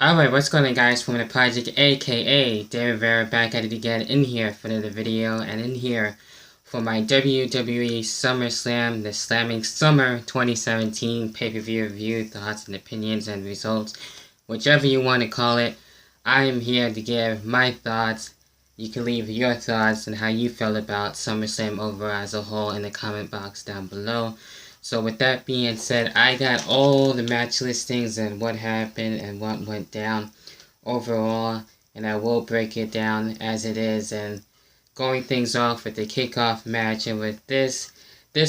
Alright, what's going on guys from the project aka David Rivera back at it again in here for another video and in here for my WWE SummerSlam, the Slamming Summer 2017 pay-per-view review, thoughts and opinions and results, whichever you want to call it. I am here to give my thoughts. You can leave your thoughts and how you felt about SummerSlam overall as a whole in the comment box down below. So with that being said, I got all the match listings and what happened and what went down overall, and I will break it down as it is. And going things off with the kickoff match, and with this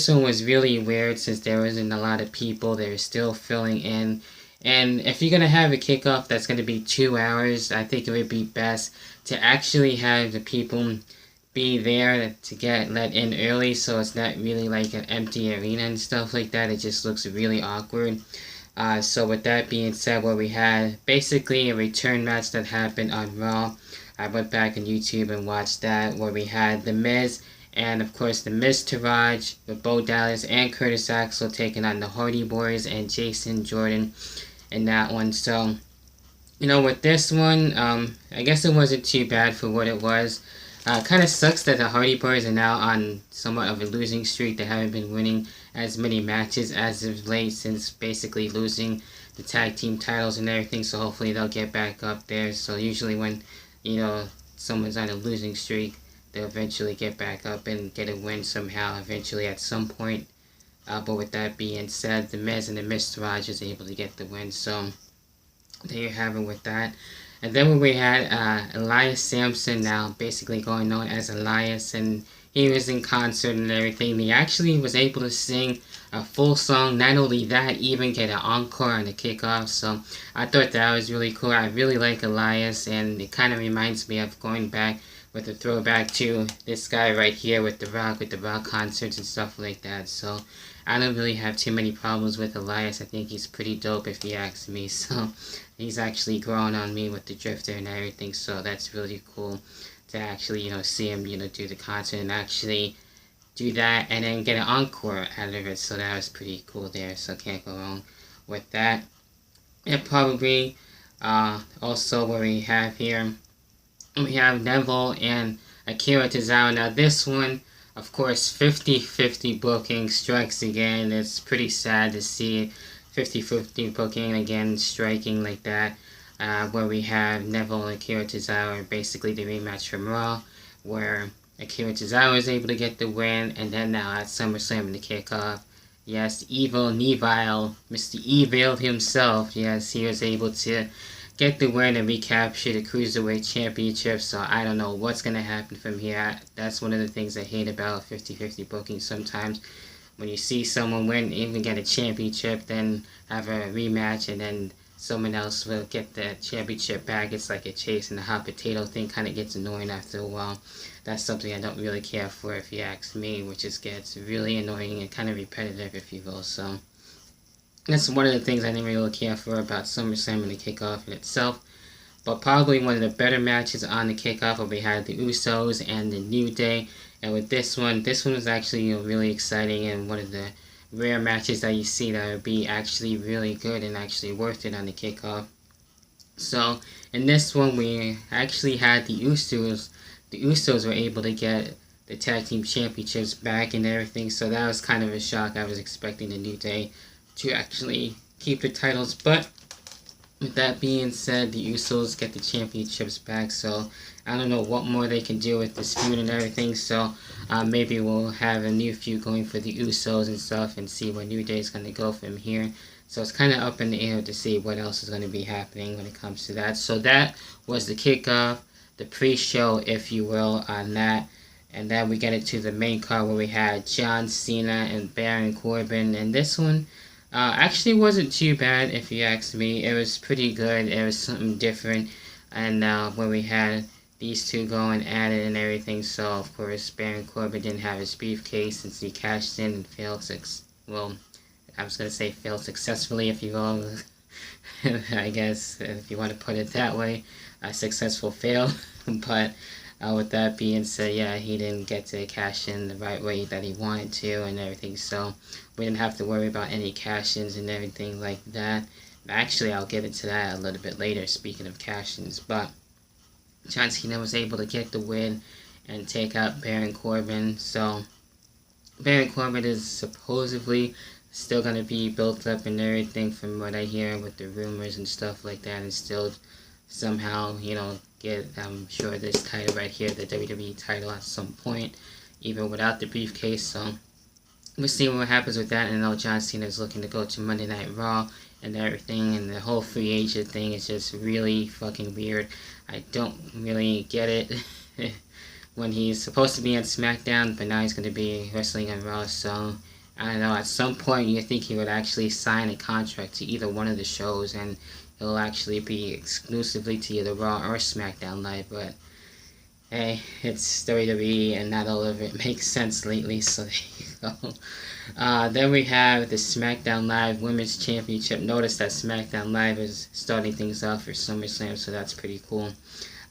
one was really weird since there wasn't a lot of people. They were still filling in. And if you're going to have a kickoff that's going to be 2 hours, I think it would be best to actually have the people be there to get let in early, so it's not really like an empty arena and stuff like that. It just looks really awkward. So with that being said, what we had basically a return match that happened on Raw. I went back on YouTube and watched that, where we had The Miz and of course The Miz Taraj with Bo Dallas and Curtis Axel taking on the Hardy Boys and Jason Jordan in that one. So with this one, I guess it wasn't too bad for what it was. Kind of sucks that the Hardy Boys are now on somewhat of a losing streak. They haven't been winning as many matches as of late since basically losing the tag team titles and everything. So hopefully they'll get back up there. So usually when, someone's on a losing streak, they'll eventually get back up and get a win somehow eventually at some point. But with that being said, The Miz and The Miz Taraj is able to get the win. So there you have it with that. And then we had Elias Sampson, now basically going on as Elias, and he was in concert and everything. He actually was able to sing a full song. Not only that, even get an encore on the kickoff. So I thought that was really cool. I really like Elias, and it kind of reminds me of going back with a throwback to this guy right here with the Rock concerts and stuff like that. So I don't really have too many problems with Elias. I think he's pretty dope if you ask me. So he's actually growing on me with the drifter and everything. So that's really cool to actually, see him, do the concert and actually do that and then get an encore out of it. So that was pretty cool there. So can't go wrong with that. And probably also what we have here, we have Neville and Akira Tozawa. Now this one, of course, 50-50 booking strikes again. It's pretty sad to see 50-50 booking again striking like that. Where we have Neville and Akira Tozawa, basically the rematch from Raw, where Akira Tozawa was able to get the win, and then now at SummerSlam in the kickoff, yes, Evil Neville, Mr. Evil himself, yes, he was able to get the win and recapture the Cruiserweight Championship. So I don't know what's going to happen from here. That's one of the things I hate about 50-50 booking sometimes. When you see someone win, even get a championship, then have a rematch, and then someone else will get the championship back. It's like a chase and the hot potato thing. Kind of gets annoying after a while. That's something I don't really care for if you ask me, which just gets really annoying and kind of repetitive, if you will. So that's one of the things I didn't really care for about SummerSlam and the kickoff in itself. But probably one of the better matches on the kickoff, where we had the Usos and the New Day. And with this one was actually really exciting, and one of the rare matches that you see that would be actually really good and actually worth it on the kickoff. So in this one, we actually had the Usos. The Usos were able to get the tag team championships back and everything. So that was kind of a shock. I was expecting the New Day to actually keep the titles, but with that being said, the Usos get the championships back. So I don't know what more they can do with this feud and everything. So maybe we'll have a new feud going for the Usos and stuff, and see where New Day is going to go from here. So it's kind of up in the air to see what else is going to be happening when it comes to that. So that was the kickoff, the pre-show, if you will, on that. And then we get it to the main card, where we had John Cena and Baron Corbin. And this one actually wasn't too bad, if you ask me. It was pretty good. It was something different. And when we had these two going at it and everything, so of course Baron Corbin didn't have his briefcase since he cashed in and failed failed successfully, if you will. I guess if you want to put it that way, a successful fail. But with that being said, yeah, he didn't get to cash in the right way that he wanted to and everything, so we didn't have to worry about any cash-ins and everything like that. Actually, I'll get into that a little bit later, speaking of cash-ins. But John Cena was able to get the win and take out Baron Corbin. So Baron Corbin is supposedly still going to be built up and everything from what I hear with the rumors and stuff like that, and still somehow, get, I'm sure, this title right here, the WWE title, at some point, even without the briefcase. So we'll see what happens with that. And I know John Cena is looking to go to Monday Night Raw and everything, and the whole free agent thing is just really fucking weird. I don't really get it. When he's supposed to be on SmackDown, but now he's going to be wrestling on Raw. So I don't know, at some point you think he would actually sign a contract to either one of the shows, and he'll actually be exclusively to either Raw or SmackDown Live. But hey, it's WWE, and not all of it makes sense lately, so there you go. Then we have the SmackDown Live Women's Championship. Notice that SmackDown Live is starting things off for SummerSlam, so that's pretty cool.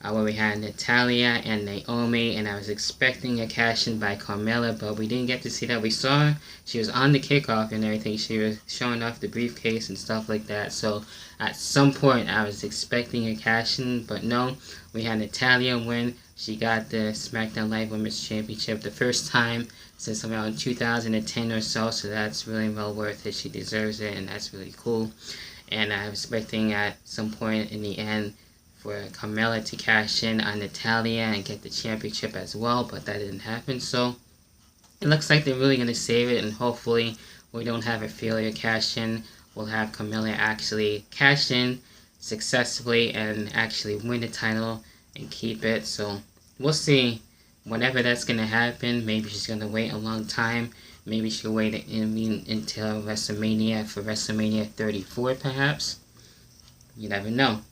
Where we had Natalya and Naomi, and I was expecting a cash-in by Carmella, but we didn't get to see that. We saw she was on the kickoff and everything. She was showing off the briefcase and stuff like that. So at some point I was expecting a cash-in, but no. We had Natalya win. She got the SmackDown Live Women's Championship the first time since around 2010 or so, so that's really well worth it. She deserves it, and that's really cool. And I was expecting at some point in the end for Carmella to cash in on Natalya and get the championship as well, but that didn't happen. So it looks like they're really going to save it, and hopefully we don't have a failure cash in. We'll have Carmella actually cash in successfully and actually win the title and keep it. So we'll see whenever that's going to happen. Maybe she's going to wait a long time. Maybe she'll wait until WrestleMania, for WrestleMania 34 perhaps. You never know.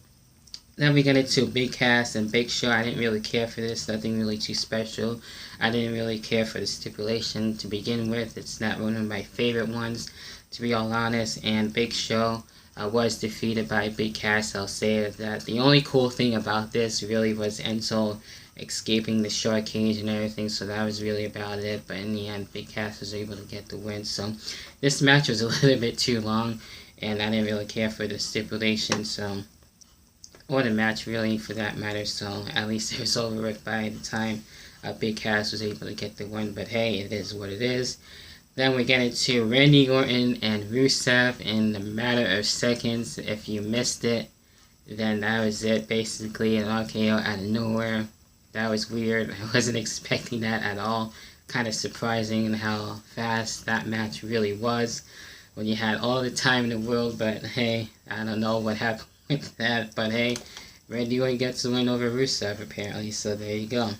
Then we get into Big Cass and Big Show. I didn't really care for this. Nothing really too special. I didn't really care for the stipulation to begin with. It's not one of my favorite ones, to be all honest. And Big Show was defeated by Big Cass. I'll say that the only cool thing about this really was Enzo escaping the short cage and everything. So that was really about it. But in the end, Big Cass was able to get the win. So this match was a little bit too long, and I didn't really care for the stipulation. So, or the match really, for that matter. So at least it was over with by the time Big Cass was able to get the win. But hey, it is what it is. Then we get into Randy Orton and Rusev in a matter of seconds. If you missed it, then that was it. Basically an RKO out of nowhere. That was weird. I wasn't expecting that at all. Kind of surprising how fast that match really was when you had all the time in the world. But hey, I don't know what happened with that, but hey, Randy Orton gets the win over Rusev apparently, so there you go.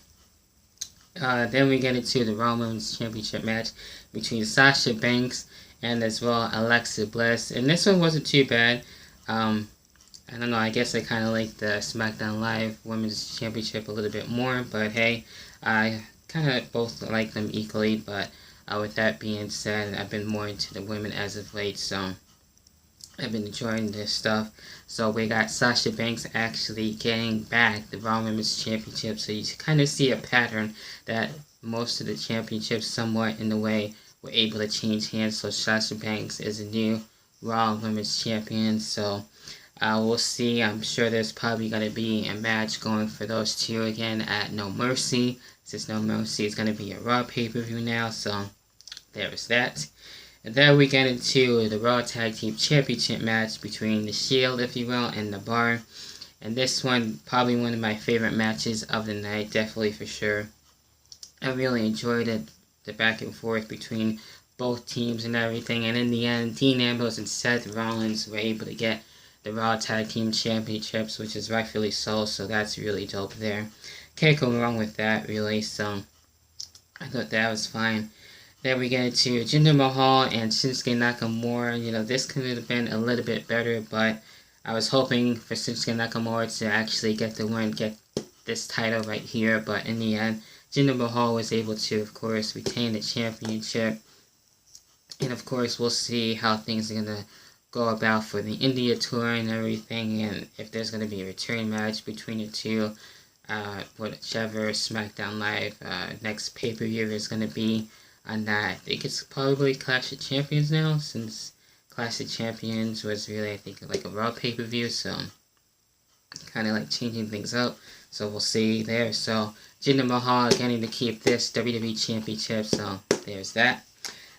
Then we get into the Raw Women's Championship match between Sasha Banks and as well Alexa Bliss, and this one wasn't too bad. I don't know, I guess I kind of like the SmackDown Live Women's Championship a little bit more, but hey, I kind of both like them equally. But with that being said, I've been more into the women as of late, so I've been enjoying this stuff. So we got Sasha Banks actually getting back the Raw Women's Championship. So you kind of see a pattern that most of the championships somewhat in the way were able to change hands. So Sasha Banks is a new Raw Women's Champion. So we'll see. I'm sure there's probably going to be a match going for those two again at No Mercy, since No Mercy is going to be a Raw pay-per-view now. So there is that. And then we get into the Raw Tag Team Championship match between The Shield, if you will, and The Bar. And this one, probably one of my favorite matches of the night, definitely for sure. I really enjoyed it, the back and forth between both teams and everything. And in the end, Dean Ambrose and Seth Rollins were able to get the Raw Tag Team Championships, which is rightfully so that's really dope there. Can't go wrong with that, really, so I thought that was fine. Then we get into Jinder Mahal and Shinsuke Nakamura. This could have been a little bit better, but I was hoping for Shinsuke Nakamura to actually get the win, get this title right here. But in the end, Jinder Mahal was able to, of course, retain the championship. And of course, we'll see how things are going to go about for the India tour and everything, and if there's going to be a return match between the two, whichever SmackDown Live next pay-per-view is going to be on that. I think it's probably Clash of Champions now, since Clash of Champions was really, I think, like a Raw pay-per-view, so kind of like changing things up. So we'll see there. So Jinder Mahal getting to keep this WWE Championship, so there's that.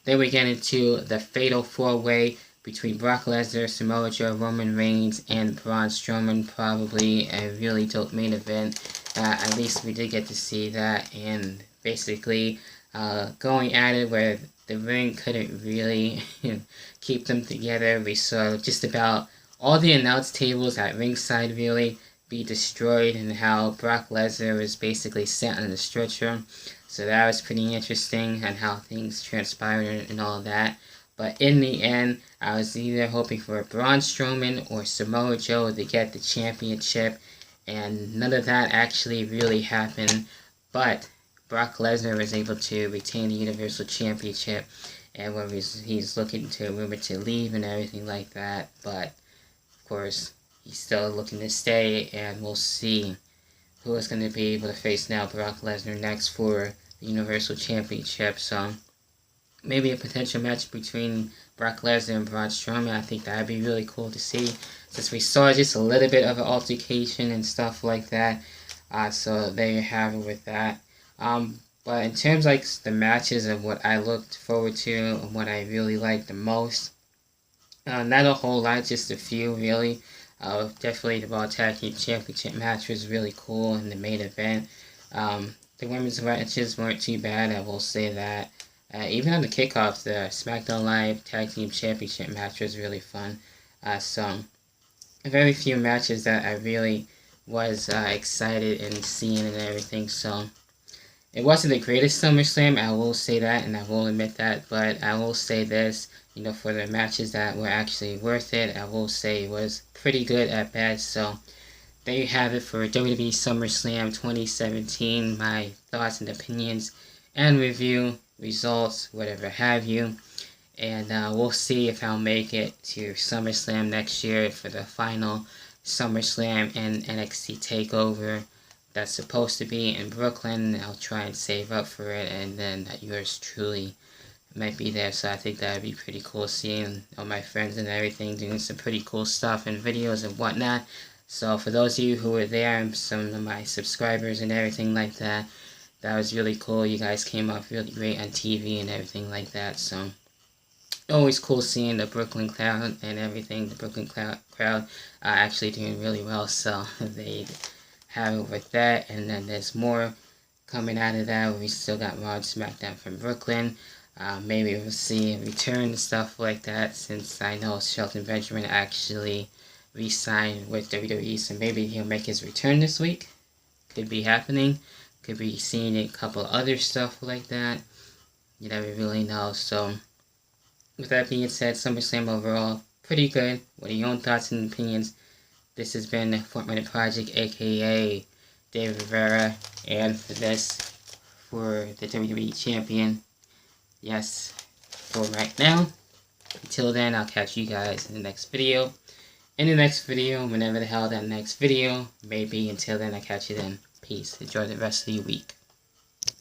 Then we get into the Fatal 4-Way between Brock Lesnar, Samoa Joe, Roman Reigns, and Braun Strowman. Probably a really dope main event. At least we did get to see that, and basically going at it where the ring couldn't really keep them together. We saw just about all the announce tables at ringside really be destroyed, and how Brock Lesnar was basically sent on the stretcher. So that was pretty interesting, and how things transpired and all that. But in the end, I was either hoping for Braun Strowman or Samoa Joe to get the championship, and none of that actually really happened. But Brock Lesnar was able to retain the Universal Championship, and when he's looking to rumored to leave and everything like that. But of course, he's still looking to stay, and we'll see who is going to be able to face now Brock Lesnar next for the Universal Championship. So maybe a potential match between Brock Lesnar and Braun Strowman. I think that would be really cool to see, since we saw just a little bit of an altercation and stuff like that. So there you have it with that. But in terms like the matches of what I looked forward to and what I really liked the most, not a whole lot, just a few really. Definitely the Raw Tag Team Championship match was really cool in the main event. The women's matches weren't too bad, I will say that. Even on the kickoff, the SmackDown Live Tag Team Championship match was really fun. So, very few matches that I really was excited in seeing and everything. So, it wasn't the greatest SummerSlam, I will say that, and I will admit that. But I will say this, for the matches that were actually worth it, I will say it was pretty good at best. So, there you have it for WWE SummerSlam 2017. My thoughts and opinions and review, results, whatever have you. And we'll see if I'll make it to SummerSlam next year for the final SummerSlam and NXT TakeOver that's supposed to be in Brooklyn. I'll try and save up for it, and then yours truly might be there. So I think that would be pretty cool, seeing all my friends and everything doing some pretty cool stuff and videos and whatnot. So for those of you who were there and some of my subscribers and everything like that, that was really cool. You guys came off really great on TV and everything like that. So always cool seeing the Brooklyn crowd and everything. The Brooklyn crowd actually doing really well. So they have it with that. And then there's more coming out of that. We still got Raw and SmackDown from Brooklyn. Maybe we'll see a return and stuff like that, since I know Shelton Benjamin actually re-signed with WWE. So maybe he'll make his return this week. Could be happening. Could be seeing a couple other stuff like that. You never really know. So with that being said, SummerSlam overall, pretty good. What are your own thoughts and opinions? This has been the 4-Minute Project, aka David Rivera, and for the WWE Champion. Yes, for right now. Until then, I'll catch you guys in the next video. In the next video, whenever the hell that next video may be. Until then, I'll catch you then. Peace. Enjoy the rest of your week.